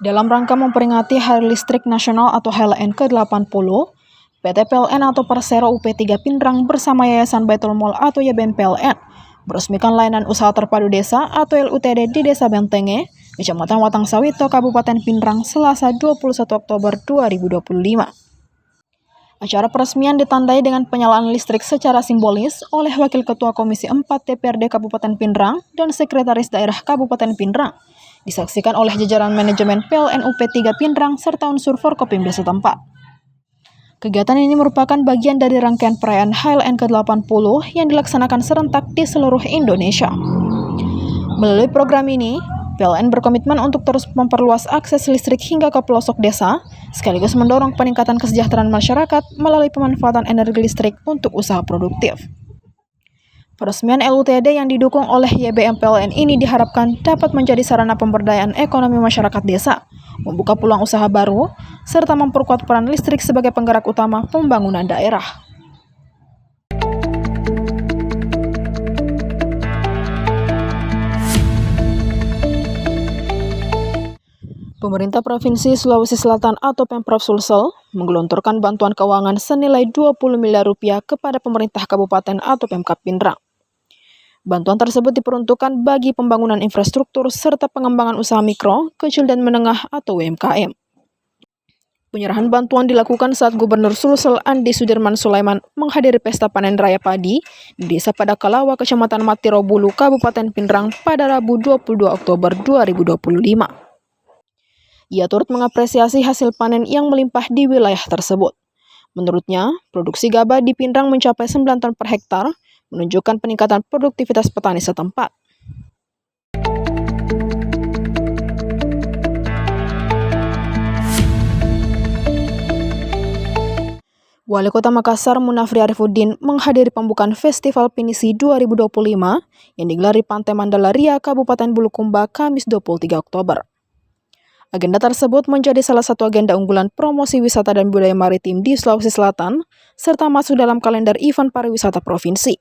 Dalam rangka memperingati Hari Listrik Nasional atau HLN ke-80, PT PLN atau Persero UP3 Pindrang bersama Yayasan Baitul Mal atau YBM PLN meresmikan layanan usaha terpadu desa atau LUTD di Desa Bentenge, Kecamatan Watang Sawito, Kabupaten Pindrang, Selasa 21 Oktober 2025. Acara peresmian ditandai dengan penyalaan listrik secara simbolis oleh Wakil Ketua Komisi 4 DPRD Kabupaten Pindrang dan Sekretaris Daerah Kabupaten Pindrang, disaksikan oleh jajaran manajemen PLN UP3 Pindrang serta unsur Forkopimda setempat. Kegiatan ini merupakan bagian dari rangkaian perayaan HLN ke-80 yang dilaksanakan serentak di seluruh Indonesia. Melalui program ini, PLN berkomitmen untuk terus memperluas akses listrik hingga ke pelosok desa, sekaligus mendorong peningkatan kesejahteraan masyarakat melalui pemanfaatan energi listrik untuk usaha produktif. Peresmian LUTD yang didukung oleh YBM PLN ini diharapkan dapat menjadi sarana pemberdayaan ekonomi masyarakat desa, membuka peluang usaha baru, serta memperkuat peran listrik sebagai penggerak utama pembangunan daerah. Pemerintah Provinsi Sulawesi Selatan atau Pemprov Sulsel menggelontorkan bantuan keuangan senilai 20 miliar rupiah kepada pemerintah kabupaten atau Pemkab Pindrang. Bantuan tersebut diperuntukkan bagi pembangunan infrastruktur serta pengembangan usaha mikro, kecil dan menengah atau UMKM. Penyerahan bantuan dilakukan saat Gubernur Sulsel Andi Sudirman Sulaiman menghadiri pesta panen raya padi di Desa Padakalawa, Kecamatan Matirobulu, Kabupaten Pindrang pada Rabu 22 Oktober 2025. Ia turut mengapresiasi hasil panen yang melimpah di wilayah tersebut. Menurutnya, produksi gabah di Pindrang mencapai 9 ton per hektar, menunjukkan peningkatan produktivitas petani setempat. Wali Kota Makassar Munafri Arifuddin menghadiri pembukaan Festival Pinisi 2025 yang digelar di Pantai Mandalaria, Kabupaten Bulukumba, Kamis 23 Oktober. Agenda tersebut menjadi salah satu agenda unggulan promosi wisata dan budaya maritim di Sulawesi Selatan, serta masuk dalam kalender event pariwisata provinsi.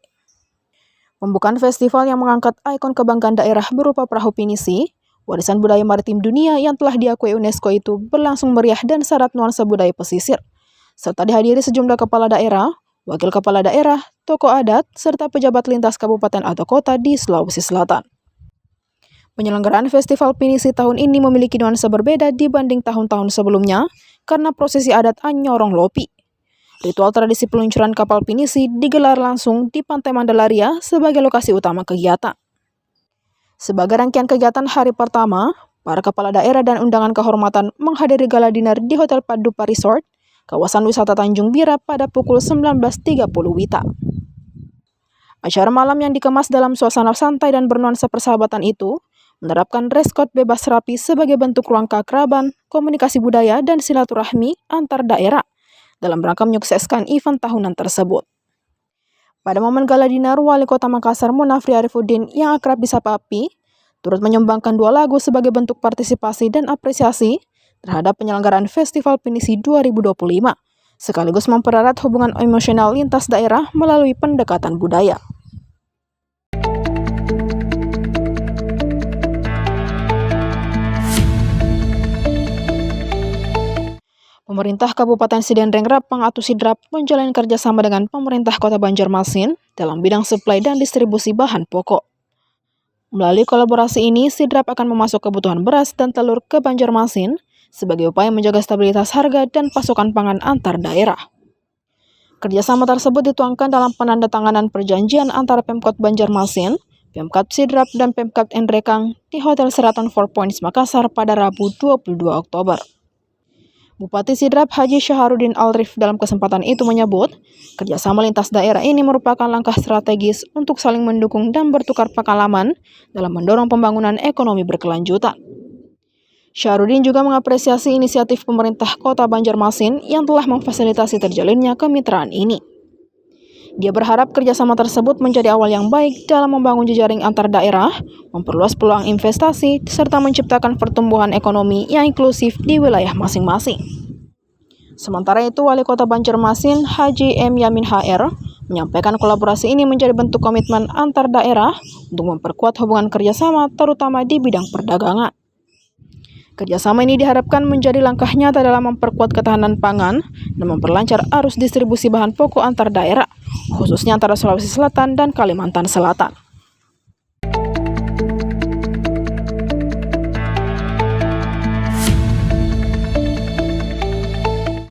Pembukaan festival yang mengangkat ikon kebanggaan daerah berupa perahu pinisi, warisan budaya maritim dunia yang telah diakui UNESCO itu berlangsung meriah dan syarat nuansa budaya pesisir, serta dihadiri sejumlah kepala daerah, wakil kepala daerah, tokoh adat, serta pejabat lintas kabupaten atau kota di Sulawesi Selatan. Penyelenggaraan Festival Pinisi tahun ini memiliki nuansa berbeda dibanding tahun-tahun sebelumnya karena prosesi adat Anyorong Lopi. Ritual tradisi peluncuran kapal pinisi digelar langsung di Pantai Mandalaria sebagai lokasi utama kegiatan. Sebagai rangkaian kegiatan hari pertama, para kepala daerah dan undangan kehormatan menghadiri gala dinner di Hotel Padupa Resort, kawasan wisata Tanjung Bira pada pukul 19.30 WITA. Acara malam yang dikemas dalam suasana santai dan bernuansa persahabatan itu menerapkan dress code bebas rapi sebagai bentuk ruang keakraban, komunikasi budaya, dan silaturahmi antar daerah dalam rangka menyukseskan event tahunan tersebut. Pada momen gala dinner, Wali Kota Makassar Munafri Arifuddin yang akrab disapa Api turut menyumbangkan 2 lagu sebagai bentuk partisipasi dan apresiasi terhadap penyelenggaraan Festival Pinisi 2025, sekaligus mempererat hubungan emosional lintas daerah melalui pendekatan budaya. Pemerintah Kabupaten Sidenreng Rapang atau Sidrap menjalin kerjasama dengan pemerintah Kota Banjarmasin dalam bidang suplai dan distribusi bahan pokok. Melalui kolaborasi ini, Sidrap akan memasok kebutuhan beras dan telur ke Banjarmasin sebagai upaya menjaga stabilitas harga dan pasokan pangan antar daerah. Kerjasama tersebut dituangkan dalam penandatanganan perjanjian antara Pemkot Banjarmasin, Pemkab Sidrap, dan Pemkab Endrekang di Hotel Sheraton Four Points Makassar pada Rabu 22 Oktober. Bupati Sidrap Haji Syaharudin Alrif dalam kesempatan itu menyebut, kerjasama lintas daerah ini merupakan langkah strategis untuk saling mendukung dan bertukar pengalaman dalam mendorong pembangunan ekonomi berkelanjutan. Syaharudin juga mengapresiasi inisiatif pemerintah Kota Banjarmasin yang telah memfasilitasi terjalinnya kemitraan ini. Dia berharap kerjasama tersebut menjadi awal yang baik dalam membangun jejaring antar daerah, memperluas peluang investasi, serta menciptakan pertumbuhan ekonomi yang inklusif di wilayah masing-masing. Sementara itu, Wali Kota Banjarmasin Haji M. Yamin HR menyampaikan kolaborasi ini menjadi bentuk komitmen antar daerah untuk memperkuat hubungan kerjasama terutama di bidang perdagangan. Kerjasama ini diharapkan menjadi langkah nyata dalam memperkuat ketahanan pangan dan memperlancar arus distribusi bahan pokok antar daerah, khususnya antara Sulawesi Selatan dan Kalimantan Selatan.